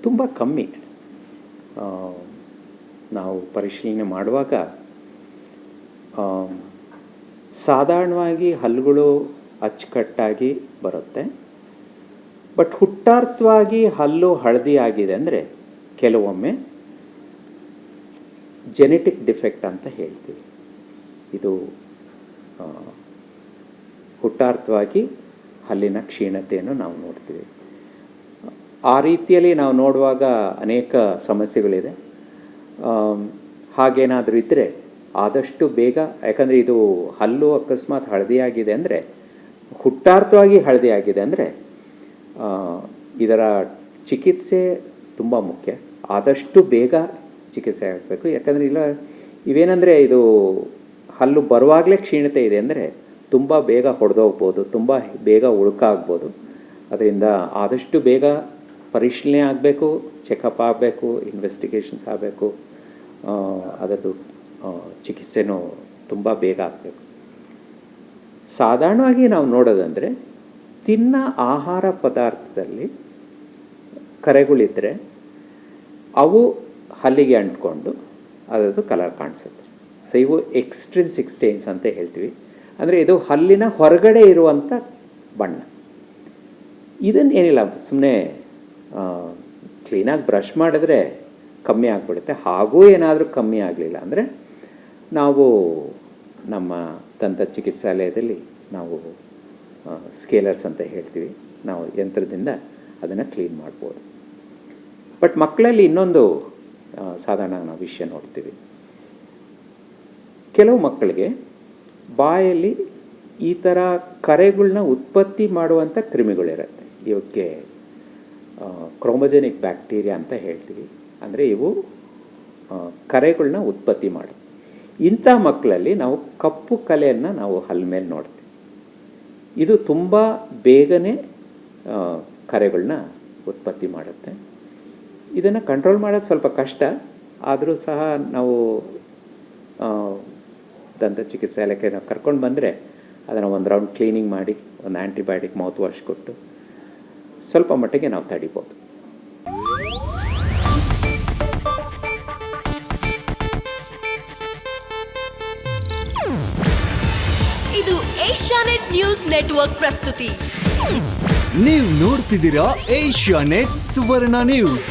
ತುಂಬ ಕಮ್ಮಿ. ನಾವು ಪರಿಶೀಲನೆ ಮಾಡುವಾಗ ಸಾಧಾರಣವಾಗಿ ಹಲ್ಲುಗಳು ಅಚ್ಚುಕಟ್ಟಾಗಿ ಬರುತ್ತೆ. ಬಟ್ ಹುಟ್ಟಾರ್ಥವಾಗಿ ಹಲ್ಲು ಹಳದಿ ಆಗಿದೆ ಅಂದರೆ ಕೆಲವೊಮ್ಮೆ ಜೆನೆಟಿಕ್ ಡಿಫೆಕ್ಟ್ ಅಂತ ಹೇಳ್ತೀವಿ. ಇದು ಹುಟ್ಟಾರ್ಥವಾಗಿ ಹಲ್ಲಿನ ಕ್ಷೀಣತೆಯನ್ನು ನಾವು ನೋಡ್ತೀವಿ. ಆ ರೀತಿಯಲ್ಲಿ ನಾವು ನೋಡುವಾಗ ಅನೇಕ ಸಮಸ್ಯೆಗಳಿದೆ. ಹಾಗೇನಾದರೂ ಇದ್ದರೆ ಆದಷ್ಟು ಬೇಗ, ಯಾಕಂದರೆ ಇದು ಹಲ್ಲು ಅಕಸ್ಮಾತ್ ಹಳದಿಯಾಗಿದೆ ಅಂದರೆ, ಹುಟ್ಟಾರ್ಥವಾಗಿ ಹಳದಿಯಾಗಿದೆ ಅಂದರೆ ಇದರ ಚಿಕಿತ್ಸೆ ತುಂಬ ಮುಖ್ಯ. ಆದಷ್ಟು ಬೇಗ ಚಿಕಿತ್ಸೆ ಆಗಬೇಕು. ಯಾಕಂದರೆ ಇವೇನೆಂದರೆ ಇದು ಹಲ್ಲು ಬರುವಾಗಲೇ ಕ್ಷೀಣತೆ ಇದೆ ಅಂದರೆ ತುಂಬ ಬೇಗ ಹೊಡೆದೋಗ್ಬೋದು, ತುಂಬ ಬೇಗ ಉಳುಕಾಗ್ಬೋದು. ಅದರಿಂದ ಆದಷ್ಟು ಬೇಗ ಪರಿಶೀಲನೆ ಆಗಬೇಕು, ಚೆಕಪ್ ಆಗಬೇಕು, ಇನ್ವೆಸ್ಟಿಗೇಷನ್ಸ್ ಆಗಬೇಕು. ಅದರದ್ದು ಚಿಕಿತ್ಸೆನೂ ತುಂಬ ಬೇಗ ಆಗಬೇಕು. ಸಾಧಾರಣವಾಗಿ ನಾವು ನೋಡೋದಂದರೆ ತಿನ್ನೋ ಆಹಾರ ಪದಾರ್ಥದಲ್ಲಿ ಕರೆಗಳಿದ್ದರೆ ಅವು ಹಲ್ಲಿಗೆ ಅಂಟ್ಕೊಂಡು ಅದರದ್ದು ಕಲರ್ ಕಾಣಿಸುತ್ತೆ. ಸೊ ಇವು ಎಕ್ಸ್ಟ್ರಿನ್ಸಿಕ್ ಸ್ಟೇನ್ಸ್ ಅಂತ ಹೇಳ್ತೀವಿ. ಅಂದರೆ ಇದು ಹಲ್ಲಿನ ಹೊರಗಡೆ ಇರುವಂಥ ಬಣ್ಣ. ಇದನ್ನೇನಿಲ್ಲ, ಸುಮ್ಮನೆ ಕ್ಲೀನಾಗಿ ಬ್ರಷ್ ಮಾಡಿದ್ರೆ ಕಮ್ಮಿ ಆಗಿಬಿಡುತ್ತೆ. ಹಾಗೂ ಏನಾದರೂ ಕಮ್ಮಿ ಆಗಲಿಲ್ಲ ಅಂದರೆ ನಾವು ನಮ್ಮ ದಂತ ಚಿಕಿತ್ಸಾಲಯದಲ್ಲಿ ನಾವು ಸ್ಕೇಲರ್ಸ್ ಅಂತ ಹೇಳ್ತೀವಿ, ನಾವು ಯಂತ್ರದಿಂದ ಅದನ್ನು ಕ್ಲೀನ್ ಮಾಡ್ಬೋದು. ಬಟ್ ಮಕ್ಕಳಲ್ಲಿ ಇನ್ನೊಂದು ಸಾಧಾರಣ ನಾವು ವಿಷಯ ನೋಡ್ತೀವಿ. ಕೆಲವು ಮಕ್ಕಳಿಗೆ ಬಾಯಲ್ಲಿ ಈ ಥರ ಕರೆಗಳನ್ನ ಉತ್ಪತ್ತಿ ಮಾಡುವಂಥ ಕ್ರಿಮಿಗಳಿರುತ್ತೆ. ಇವಕ್ಕೆ ಕ್ರೋಮೊಜೆನಿಕ್ ಬ್ಯಾಕ್ಟೀರಿಯಾ ಅಂತ ಹೇಳ್ತೀವಿ. ಅಂದರೆ ಇವು ಕರೆಗಳನ್ನ ಉತ್ಪತ್ತಿ ಮಾಡುತ್ತೆ. ಇಂಥ ಮಕ್ಕಳಲ್ಲಿ ನಾವು ಕಪ್ಪು ಕಲೆಯನ್ನು ನಾವು ಹಲ್ಲ ಮೇಲೆ ನೋಡ್ತೀವಿ. ಇದು ತುಂಬ ಬೇಗನೆ ಕರೆಗಳನ್ನ ಉತ್ಪತ್ತಿ ಮಾಡುತ್ತೆ. ಇದನ್ನು ಕಂಟ್ರೋಲ್ ಮಾಡೋದು ಸ್ವಲ್ಪ ಕಷ್ಟ. ಆದರೂ ಸಹ ನಾವು ದಂತ ಚಿಕಿತ್ಸಾಲಯಕ್ಕೆ ನಾವು ಕರ್ಕೊಂಡು ಬಂದರೆ ಅದನ್ನು ಒಂದು ರೌಂಡ್ ಕ್ಲೀನಿಂಗ್ ಮಾಡಿ, ಒಂದು ಆ್ಯಂಟಿಬಯೋಟಿಕ್ ಮೌತ್ ವಾಶ್ ಕೊಟ್ಟು ಸ್ವಲ್ಪ ಮಟ್ಟಿಗೆ ನಾವು ತಡಿಬೋದು. ಇದು ಏಷ್ಯಾನೆಟ್ ನ್ಯೂಸ್ ನೆಟ್ವರ್ಕ್ ಪ್ರಸ್ತುತಿ. ನೀವು ನೋಡ್ತಿದ್ದೀರಾ ಏಷ್ಯಾನೆಟ್ ಸುವರ್ಣ ನ್ಯೂಸ್.